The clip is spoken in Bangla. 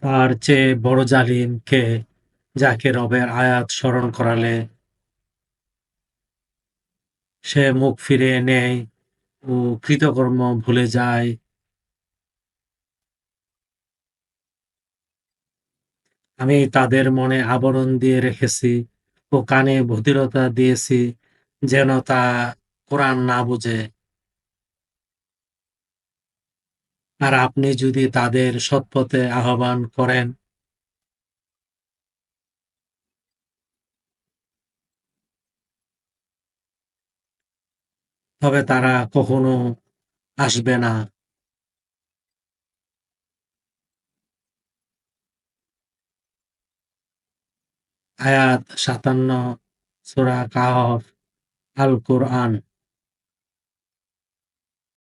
তার চেয়ে বড় জালিম কে, যাকে রবের আয়াত স্মরণ করালে সে মুখ ফিরিয়ে নেয় ও কৃতকর্ম ভুলে যায়। আমি তাদের মনে আবরণ দিয়ে রেখেছি ও কানে বধিরতা দিয়েছি যেন তা কোরআন না বুঝে। আর আপনি যদি তাদের সৎপথে আহ্বান করেন, তবে তারা কখনো আসবে না। আয়াত ৫৭ সূরা কাহফ, আল কোরআন।